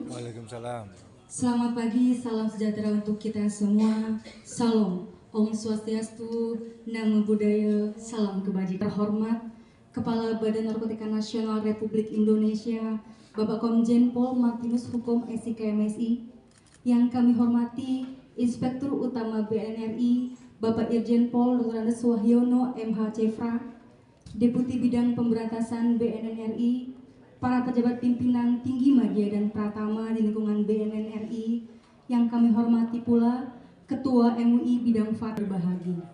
Waalaikumsalam. Selamat pagi, salam sejahtera untuk kita semua. Salam, Om Swastiastu, Namo Buddhaya, salam kebajikan. Terhormat Kepala Badan Narkotika Nasional Republik Indonesia, Bapak Komjen Pol Martinus Hukum SIK MSI, yang kami hormati Inspektur Utama BNRI, Bapak Irjen Pol Dr. Andes Wahyono MH Cefra, Deputi Bidang Pemberantasan BNN-RI, para pejabat pimpinan tinggi media dan pratama di lingkungan BNN-RI, yang kami hormati pula Ketua MUI Bidang FAT berbahagia.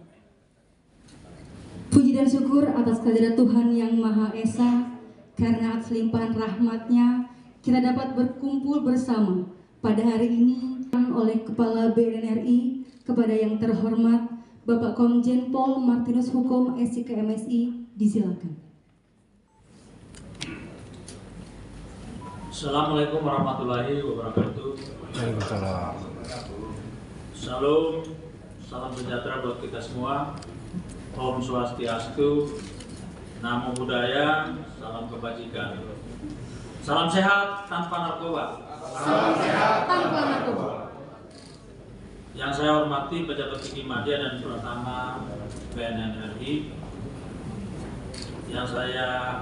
Puji dan syukur atas kehadirat Tuhan Yang Maha Esa, karena atas limpahan rahmat-Nya kita dapat berkumpul bersama pada hari ini oleh Kepala BNN-RI kepada yang terhormat Bapak Komjen Pol Martinus Hukum SIK MSI, disilakan. Assalamualaikum warahmatullahi wabarakatuh. Waalaikumsalam. Salam, salam sejahtera buat kita semua. Om Swastiastu, Namo Buddhaya, salam kebajikan. Salam sehat tanpa narkoba. Salam sehat tanpa narkoba. Yang saya hormati pejabat tinggi media dan pratama BNN-RI, yang saya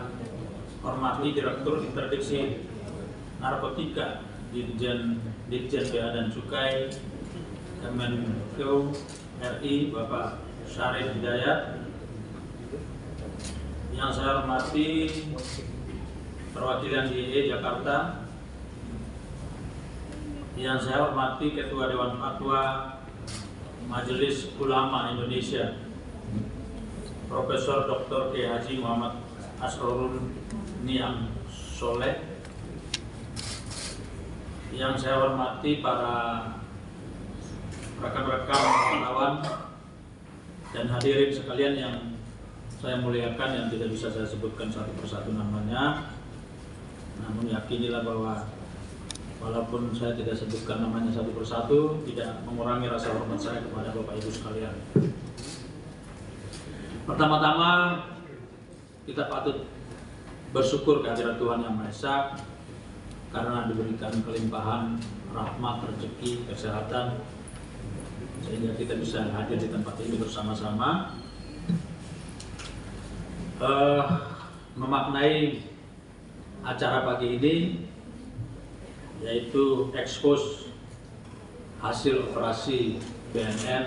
hormati Direktur Interdiksi Narkotika Ditjen Bea dan Cukai Kemenko RI Bapak Syarif Hidayat, yang saya hormati perwakilan DIE Jakarta, yang saya hormati Ketua Dewan Fatwa Majelis Ulama Indonesia Profesor Dr. K. Haji Muhammad Asrorun Niam Soleh, yang saya hormati para rekan-rekan wartawan dan hadirin sekalian yang saya muliakan, yang tidak bisa saya sebutkan satu persatu namanya, namun yakinilah bahwa walaupun saya tidak sebutkan namanya satu persatu, tidak mengurangi rasa hormat saya kepada Bapak Ibu sekalian. Pertama-tama kita patut bersyukur kehadirat Tuhan Yang Maha Esa, karena diberikan kelimpahan rahmat, rezeki, kesehatan, sehingga kita bisa hadir di tempat ini bersama-sama, memaknai acara pagi ini, yaitu ekspos hasil operasi BNN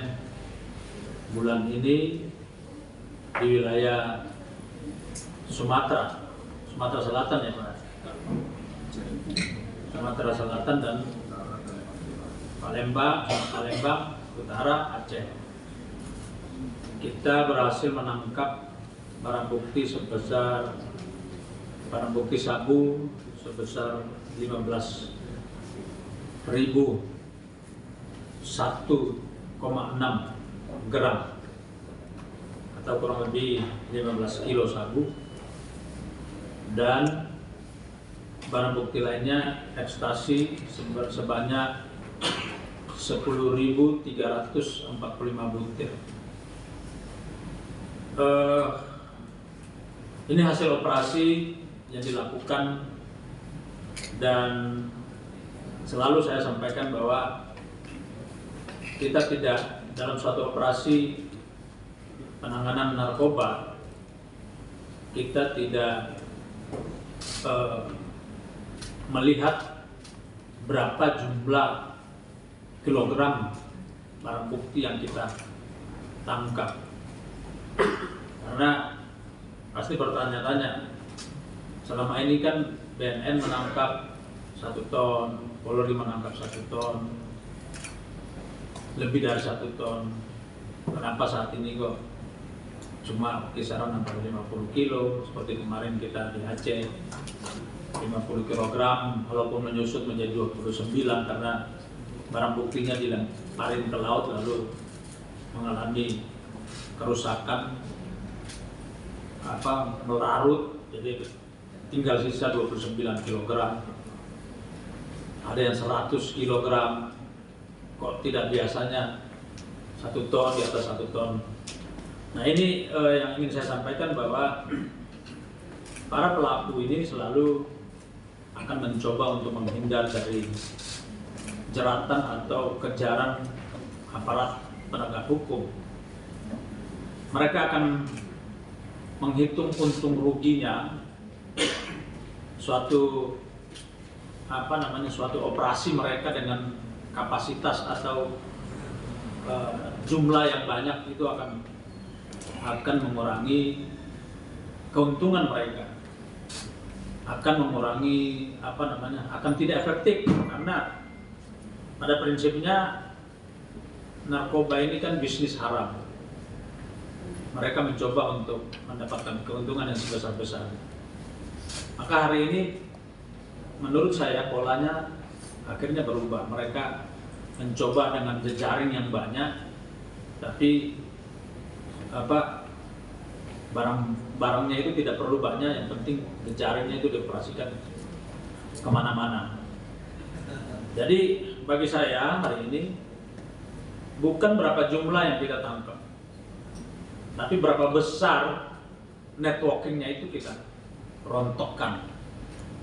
bulan ini di wilayah Sumatera Selatan, ya Pak. Sumatera Selatan dan Palembang Utara, Aceh. Kita berhasil menangkap barang bukti sabu sebesar 15.001,6 gram atau kurang lebih 15 kilo sabu, dan barang bukti lainnya ekstasi sebanyak 10.345 butir. Ini hasil operasi yang dilakukan, dan selalu saya sampaikan bahwa kita tidak dalam suatu operasi penanganan narkoba, kita tidak melihat berapa jumlah kilogram barang bukti yang kita tangkap, karena pasti bertanya-tanya, selama ini kan BNN menangkap 1 ton, Polri menangkap 1 ton, lebih dari 1 ton, kenapa saat ini kok cuma kisaran 50 kilo, seperti kemarin kita di Aceh 50 kg, walaupun menyusut menjadi 29 karena barang buktinya dilemparin ke laut lalu mengalami kerusakan, melarut, jadi tinggal sisa 29 kg. Ada yang 100 kg, kok tidak biasanya 1 ton, di atas 1 ton. Nah ini yang ingin saya sampaikan, bahwa para pelaku ini selalu akan mencoba untuk menghindar dari jeratan atau kejaran aparat penegak hukum. Mereka akan menghitung untung ruginya suatu suatu operasi mereka dengan kapasitas atau jumlah yang banyak, itu akan mengurangi keuntungan mereka, akan mengurangi akan tidak efektif, karena pada prinsipnya narkoba ini kan bisnis haram. Mereka mencoba untuk mendapatkan keuntungan yang sebesar-besar. Maka hari ini menurut saya polanya akhirnya berubah. Mereka mencoba dengan jejaring yang banyak, tapi barangnya itu tidak perlu banyak, yang penting jejaringnya itu dioperasikan kemana-mana. Jadi bagi saya hari ini bukan berapa jumlah yang kita tangkap, tapi berapa besar networkingnya itu kita rontokkan,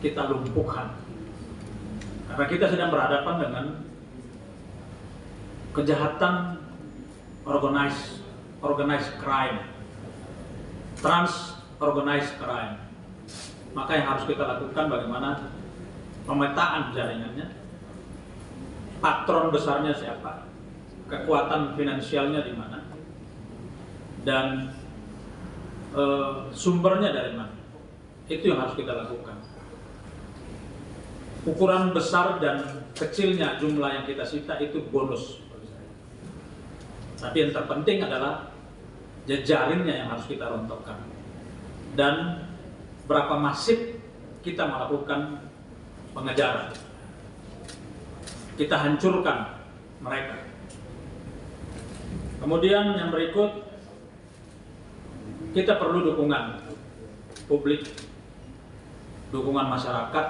kita lumpuhkan. Karena kita sedang berhadapan dengan kejahatan organized crime, organized crime. Maka yang harus kita lakukan bagaimana pemetaan jaringannya, patron besarnya siapa, kekuatan finansialnya di mana, dan sumbernya dari mana. Itu yang harus kita lakukan. Ukuran besar dan kecilnya jumlah yang kita sita itu bonus. Tapi yang terpenting adalah jejaringnya yang harus kita rontokkan. Dan berapa masif kita melakukan pengejaran. Kita hancurkan mereka. Kemudian yang berikut, kita perlu dukungan publik, dukungan masyarakat,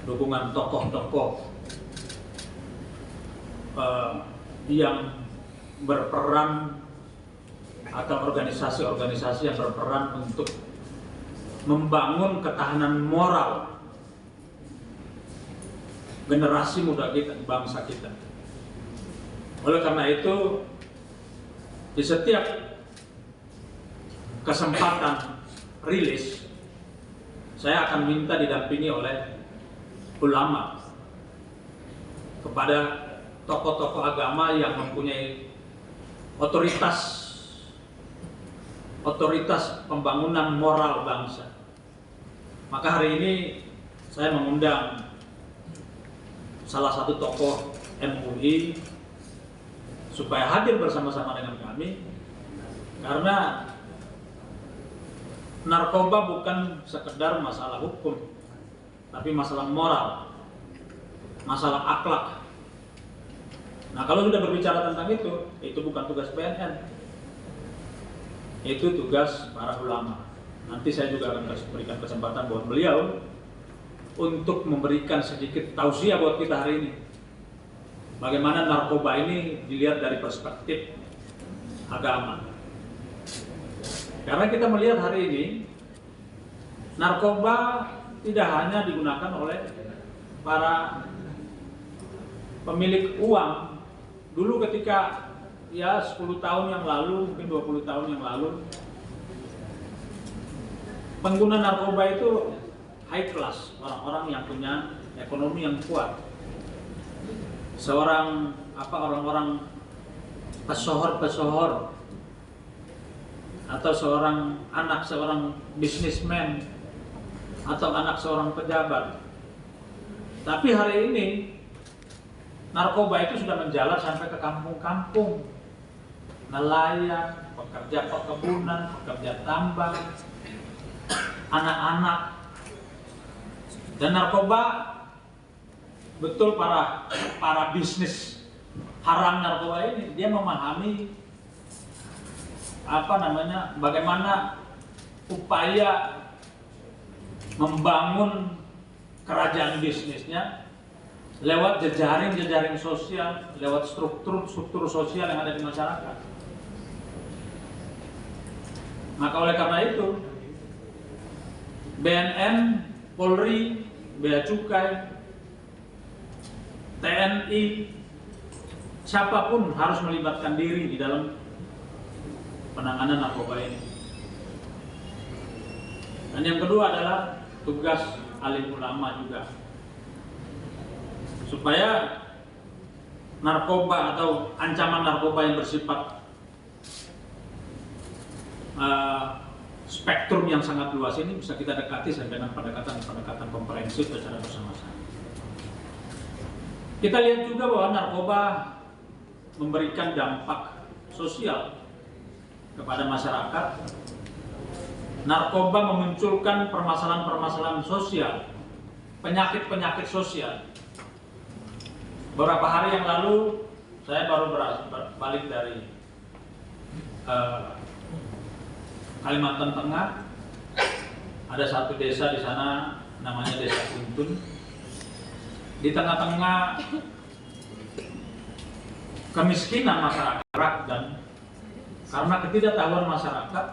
dukungan tokoh-tokoh yang berperan atau organisasi-organisasi yang berperan untuk membangun ketahanan moral generasi muda kita, bangsa kita. Oleh karena itu, di setiap kesempatan rilis, saya akan minta didampingi oleh ulama kepada tokoh-tokoh agama yang mempunyai otoritas pembangunan moral bangsa. Maka hari ini saya mengundang salah satu tokoh MUI supaya hadir bersama-sama dengan kami, karena narkoba bukan sekedar masalah hukum, tapi masalah moral, masalah akhlak. Nah, kalau sudah berbicara tentang itu bukan tugas PNN, itu tugas para ulama. Nanti saya juga akan berikan kesempatan buat beliau untuk memberikan sedikit tausiah buat kita hari ini. Bagaimana narkoba ini dilihat dari perspektif agama. Karena kita melihat hari ini, narkoba tidak hanya digunakan oleh para pemilik uang. Dulu ketika 10 tahun yang lalu, mungkin 20 tahun yang lalu, pengguna narkoba itu high class, orang-orang yang punya ekonomi yang kuat. Orang-orang pesohor atau anak seorang bisnismen atau anak seorang pejabat. Tapi hari ini narkoba itu sudah menjalar sampai ke kampung-kampung, nelayan, pekerja perkebunan, pekerja tambang, anak-anak. Dan narkoba, betul para bisnis haram narkoba ini, dia memahami bagaimana upaya membangun kerajaan bisnisnya lewat jejaring sosial, lewat struktur sosial yang ada di masyarakat. Maka oleh karena itu, BNN, Polri, Bea Cukai, TNI, siapapun harus melibatkan diri di dalam penanganan narkoba ini. Dan yang kedua adalah tugas alim ulama juga, supaya narkoba atau ancaman narkoba yang bersifat spektrum yang sangat luas ini bisa kita dekati dengan pendekatan komprehensif secara bersama-sama. Kita lihat juga bahwa narkoba memberikan dampak sosial kepada masyarakat. Narkoba memunculkan permasalahan-permasalahan sosial, penyakit-penyakit sosial. Beberapa hari yang lalu saya baru balik dari Kalimantan Tengah. Ada satu desa di sana namanya Desa Kuntun. Di tengah-tengah kemiskinan masyarakat dan karena ketidaktahuan masyarakat,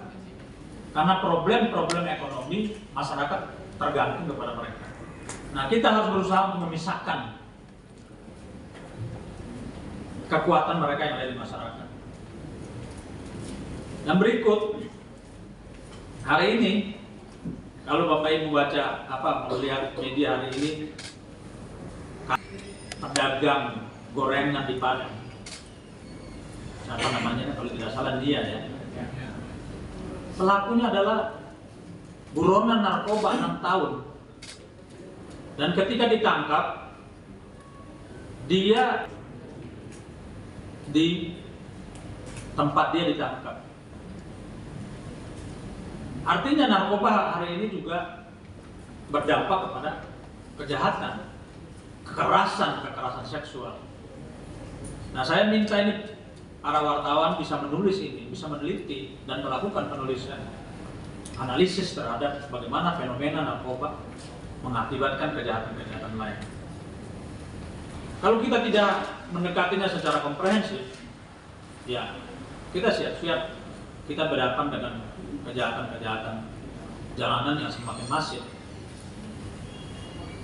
karena problem-problem ekonomi, masyarakat tergantung kepada mereka. Nah, kita harus berusaha untuk memisahkan kekuatan mereka yang ada di masyarakat. Yang berikut, hari ini, kalau Bapak Ibu melihat media hari ini, pedagang gorengan di Padang, siapa namanya kalau tidak salah dia ya. Pelakunya adalah buronan narkoba 6 tahun. Dan ketika ditangkap, dia di tempat dia ditangkap. Artinya narkoba hari ini juga berdampak kepada kejahatan, kekerasan seksual. Nah, saya minta ini para wartawan bisa menulis ini, bisa meneliti dan melakukan penulisan analisis terhadap bagaimana fenomena narkoba mengakibatkan kejahatan-kejahatan lain. Kalau kita tidak mendekatinya secara komprehensif, ya kita siap-siap kita berhadapan dengan kejahatan-kejahatan jalanan yang semakin masif.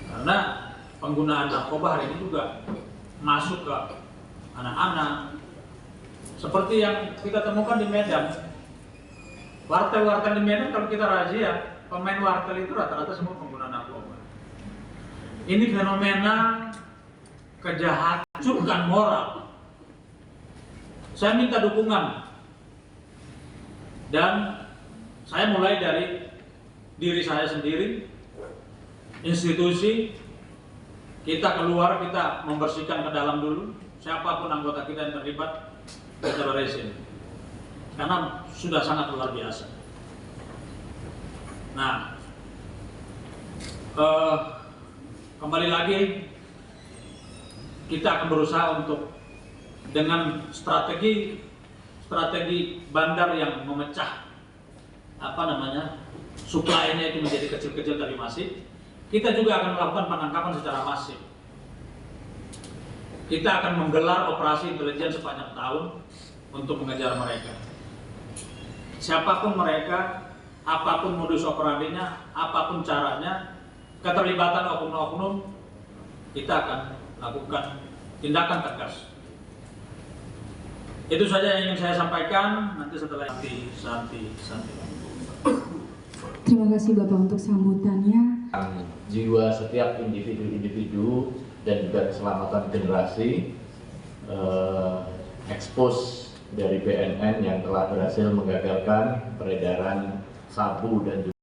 Karena penggunaan narkoba hari ini juga masuk ke anak-anak, seperti yang kita temukan di Medan. Wartel-wartel di Medan kalau kita razia, pemain wartel itu rata-rata semua pengguna narkoba. Ini fenomena kejahatan moral. Saya minta dukungan, dan saya mulai dari diri saya sendiri, institusi, kita keluar, kita membersihkan ke dalam dulu. Siapapun anggota kita yang terlibat, kita beresin, karena sudah sangat luar biasa. Nah, kembali lagi, kita akan berusaha untuk dengan strategi bandar yang memecah supply-nya itu menjadi kecil-kecil dari masif. Kita juga akan melakukan penangkapan secara masif. Kita akan menggelar operasi intelijen sepanjang tahun untuk mengejar mereka. Siapapun mereka, apapun modus operandinya, apapun caranya, keterlibatan oknum-oknum, kita akan lakukan tindakan tegas. Itu saja yang ingin saya sampaikan. Nanti setelah Santi. Terima kasih Bapak untuk sambutannya. Jiwa setiap individu dan juga keselamatan generasi, expose dari BNN yang telah berhasil menggagalkan peredaran sabu dan juga